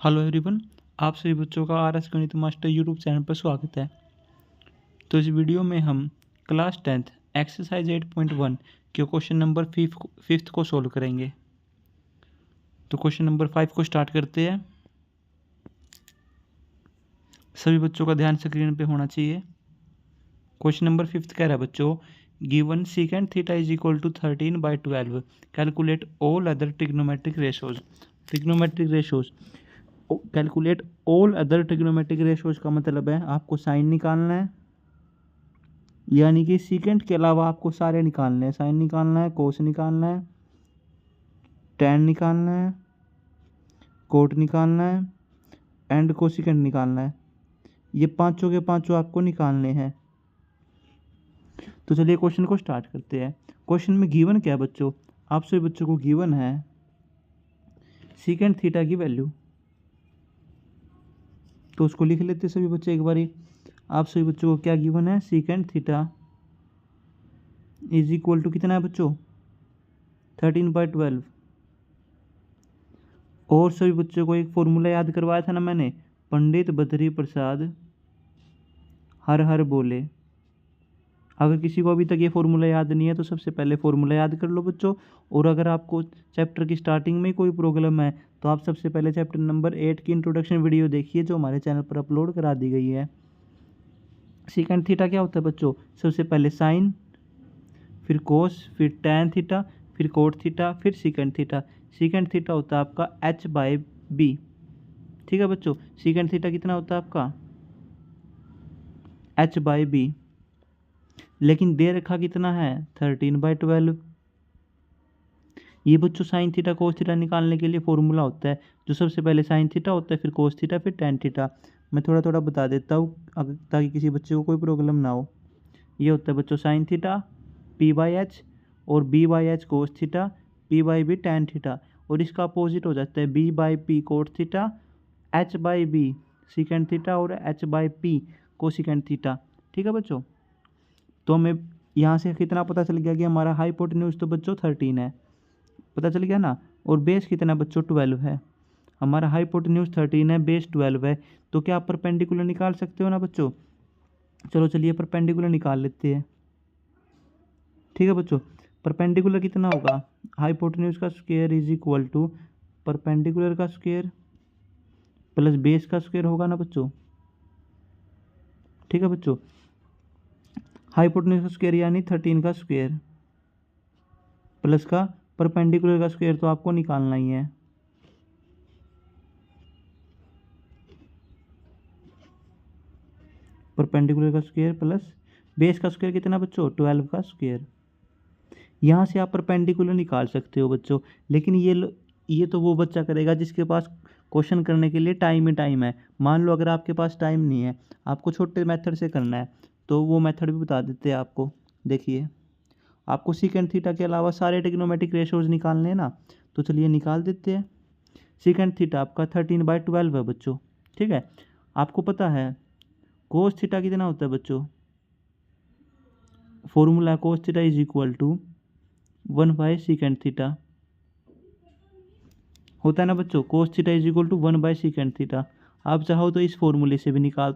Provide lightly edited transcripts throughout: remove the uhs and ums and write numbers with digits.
Hello everyone, आप सभी बच्चों का आर एस गणित मास्टर यूट्यूब चैनल पर स्वागत है। तो इस वीडियो में हम क्लास 10th एक्सरसाइज 8.1 के क्वेश्चन नंबर फिफ्थ को सोल्व करेंगे। तो क्वेश्चन नंबर 5 को स्टार्ट करते हैं। सभी बच्चों का ध्यान स्क्रीन पे होना चाहिए। क्वेश्चन नंबर 5 कह रहा है बच्चों, given secant theta is equal to 13/12, calculate all other trigonometric ratios. Trigonometric ratios calculate all other trigonometric ratios का मतलब है आपको साइन निकालना है, यानी कि सीकेंट के अलावा आपको सारे निकालने हैं। साइन निकालना है, कोस निकालना है, टैन निकालना है, कोट निकालना है एंड कोसिकेंट निकालना है। ये पांचों के पांचों आपको निकालने हैं। तो चलिए क्वेश्चन को स्टार्ट करते हैं। क्वेश्चन में गिवन क्या है बच्चों? आप सभी बच्चों को गिवन है सीकेंट थीटा की वैल्यू, तो उसको लिख लेते सभी बच्चे एक बारी। आप सभी बच्चों को क्या गिवन है? Secant theta is equal to कितना है बच्चों? 13/12। और सभी बच्चों को एक फॉर्मूला याद करवाया था ना मैंने, पंडित बद्री प्रसाद हर हर बोले। अगर किसी को अभी तक ये फॉर्मूला याद नहीं है तो सबसे पहले फॉर्मूला याद कर लो बच्चों। और अगर आपको चैप्टर की स्टार्टिंग में कोई प्रॉब्लम है तो आप सबसे पहले चैप्टर नंबर 8 की इंट्रोडक्शन वीडियो देखिए जो हमारे चैनल पर अपलोड करा दी गई है। सीकेंट थीटा क्या होता है बच्चों? सबसे पहले साइन, फिर कोस, फिर टैन थीटा, फिर कोट थीटा, फिर सीकेंट थीटा। सीकेंट थीटा होता है आपका h/b। ठीक है बच्चों, सीकेंट थीटा कितना होता है आपका? h/b। लेकिन दे रखा कितना है? 13/12। ये बच्चों साइन थीटा कोस थीटा निकालने के लिए फॉर्मूला होता है, जो सबसे पहले साइन थीटा होता है, फिर कोस थीटा, फिर टैन थीटा। मैं थोड़ा थोड़ा बता देता हूँ ताकि किसी बच्चे को कोई प्रॉब्लम ना हो। ये होता है बच्चों साइन थीटा p/h, और b/h cos theta, p/b tan theta. और इसका अपोजिट हो जाता है b/p cot theta, h/b secant theta और h/p कोसिकेंट थीटा। ठीक है बच्चों, तो हमें यहाँ से कितना पता चल गया कि हमारा हाइपोटेन्यूज तो बच्चों 13 है, पता चल गया ना। और बेस कितना बच्चों? 12 है। हमारा हाइपोटेन्यूज 13 है, बेस 12 है। तो क्या आप परपेंडिकुलर निकाल सकते हो ना बच्चों? चलो चलिए परपेंडिकुलर निकाल लेते हैं। ठीक है बच्चों, परपेंडिकुलर कितना होगा? हाइपोटेन्यूज का square is equal to perpendicular का स्क्वायर प्लस बेस का स्क्वायर होगा ना बच्चों। ठीक है बच्चों, हाइपोटेन्यूज का स्क्वायर यानी 13 का स्क्वायर प्लस का परपेंडिकुलर का स्क्वायर तो आपको निकालना ही है। परपेंडिकुलर का स्क्वायर प्लस बेस का स्क्वायर कितना बच्चों? 12 का स्क्वायर। यहाँ से आप परपेंडिकुलर निकाल सकते हो बच्चों, लेकिन ये तो वो बच्चा करेगा जिसके पास क्वेश्चन करने के लिए टाइम ही टाइम है। मान लो अगर आपके पास टाइम नहीं है, आपको छोटे मेथड से करना है, तो वो मेथड भी बता देते हैं आपको। देखिए, आपको सीकेंट थीटा के अलावा सारे ट्रिग्नोमेट्रिक रेशोज निकालने हैं ना, तो चलिए निकाल देते हैं। सीकेंट थीटा आपका 13/12 है बच्चों। ठीक है, आपको पता है कोस थीटा कितना होता है बच्चों? Formula cos theta is equal to one by secant theta होता है ना बच्चों। Cos theta is equal to one by secant theta. आप चाहो तो इस फॉर्मूले से भी निकाल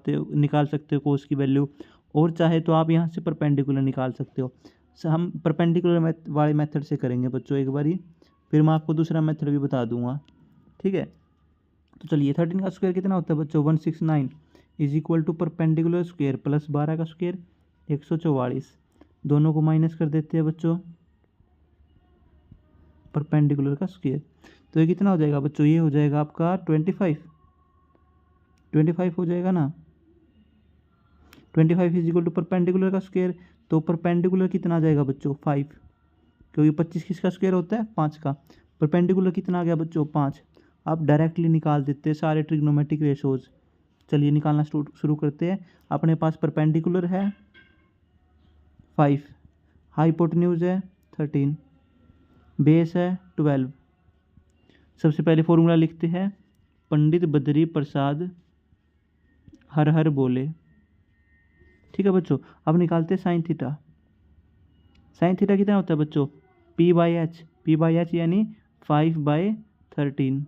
सकते हो कोस की वैल्यू, और चाहे तो आप यहाँ से परपेंडिकुलर निकाल सकते हो। हम परपेंडिकुलर वाले मेथड से करेंगे बच्चों एक बारी, फिर मैं आपको दूसरा मेथड भी बता दूंगा। ठीक है, तो चलिए 13 का स्क्वायर कितना होता है बच्चों? 169 is equal to perpendicular square plus 12 का स्क्वायर 144। दोनों को माइनस कर देते हैं बच्चों, परपेंडिकुलर का स्क्वायर। तो ये कितना हो जाएगा बच्चों? ये हो जाएगा आपका 25 हो जाएगा ना। 25 इज इक्वल टू परपेंडिकुलर का स्क्वायर, तो परपेंडिकुलर कितना आ जाएगा बच्चों? 5, क्योंकि 25 किसका स्क्वायर होता है? 5 का। परपेंडिकुलर कितना आ गया बच्चों? 5। आप डायरेक्टली निकाल देते हैं सारे ट्रिग्नोमेट्रिक रेशोज। चलिए निकालना शुरू करते हैं। अपने पास परपेंडिकुलर है 5, हाइपोटेन्यूज है 13, बेस है 12। सबसे पहले फॉर्मूला लिखते हैं, पंडित बद्री प्रसाद हर हर बोले। ठीक है बच्चों, अब निकालते हैं साइन थीटा। साइन थीटा कितना होता है बच्चों? p/h यानी 5/13।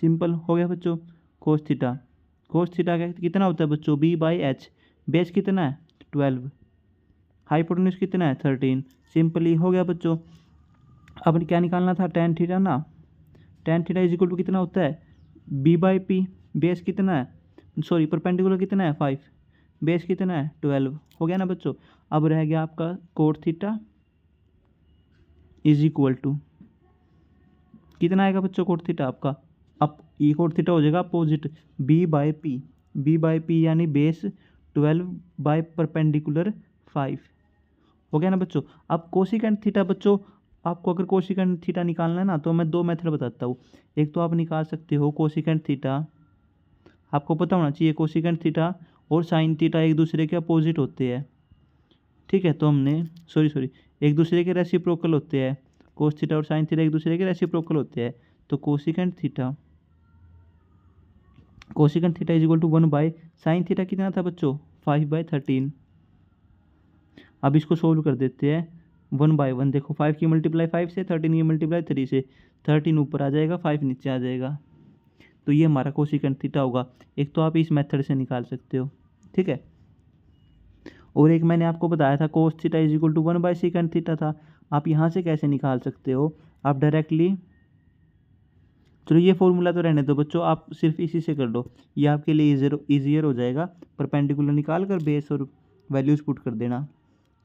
सिंपल हो गया बच्चों। कोस थीटा कितना होता है बच्चों, b/h। बेस कितना है 12, हाइपोटेन्यूज कितना है 13। सिंपली हो गया बच्चों। अब क्या निकालना था, tan थीटा ना। tan theta is equal to कितना होता है b/p। बेस कितना है, सॉरी परपेंडिकुलर कितना है 5, बेस कितना है 12। हो गया ना बच्चों। अब रह गया आपका cot theta is equal to कितना आएगा बच्चों कोट थीटा आपका। अब ये कोट थीटा हो जाएगा अपोजिट b/p यानी बेस 12 बाय परपेंडिकुलर 5। हो गया ना बच्चों। अब कोसिकेंट थीटा बच्चों, आपको अगर कोसिकेंट थीटा निकालना है ना तो मैं 2 मेथड बताता हूँ। एक तो आप निकाल सकते हो कोसिकेंट थीटा, आपको पता होना चाहिए कोसिकेंट थीटा और साइन थीटा एक दूसरे के अपोजिट होते हैं, ठीक है। तो हमने सॉरी एक दूसरे के रेसिप्रोकल होते हैं, कोस थीटा और साइन थीटा एक दूसरे के रेसिप्रोकल होते हैं। तो cosecant theta is equal to 1 by sine theta कितना था बच्चों 5/13। अब इसको सोल्व कर देते हैं 1/1। देखो 5 की मल्टीप्लाई 5 से, 13 की मल्टीप्लाई 3 से। 13 ऊपर आ जाएगा, 5 नीचे आ जाएगा। तो ये हमारा कोसिकेंट थीटा होगा। एक तो आप इस मेथड से निकाल सकते हो, ठीक है। और एक मैंने आपको बताया था cos theta is equal to one by secant theta था। आप यहाँ से कैसे निकाल सकते हो, आप डायरेक्टली, चलो ये फॉर्मूला तो रहने दो बच्चों, आप सिर्फ इसी से कर दो, ये आपके लिए ईजियर हो जाएगा। परपेंडिकुलर निकाल कर बेस और वैल्यूज़ पुट कर देना।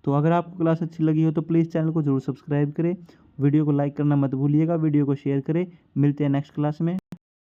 तो अगर आपको क्लास अच्छी लगी हो तो प्लीज़ चैनल को जरूर सब्सक्राइब करें, वीडियो को लाइक करना मत भूलिएगा, वीडियो को शेयर करें। मिलते हैं नेक्स्ट क्लास में।